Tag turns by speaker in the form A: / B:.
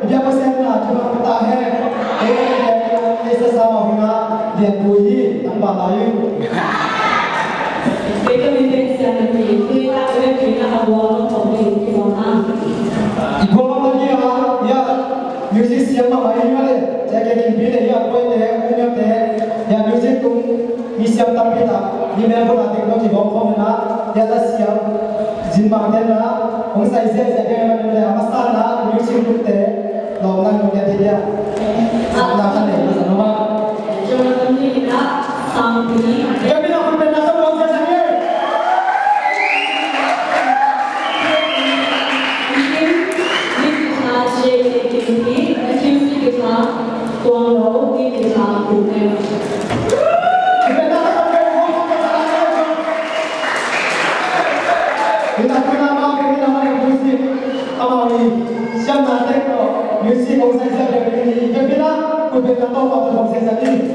A: dia pesen lah cuma kita dia sesama hina dia bui tanpa layu.
B: Kita minta siapa ni? Kita boleh kita awal untuk kita orang.
A: Ibu mama dia ya music siapa main mana? Jaga kimbil ya boy deh, punya deh. Ya music tu siap tapi tak. Ni memang ada kalau di bawah mana dia dah siap. Jimbang dia lah. Orang saya jaga mana dia masalah music tu deh. Lawan dia dia. Nak kan deh, masa nama.
B: Jangan ni kita sampai.
A: Ya bila pun pernah sebelum saya sendiri.
B: Tuang laut di desa Brunei.
A: Kita kenal nama musik, amai siapa nak tengok musik orang saya jadi. Kita kita tahu apa orang saya jadi.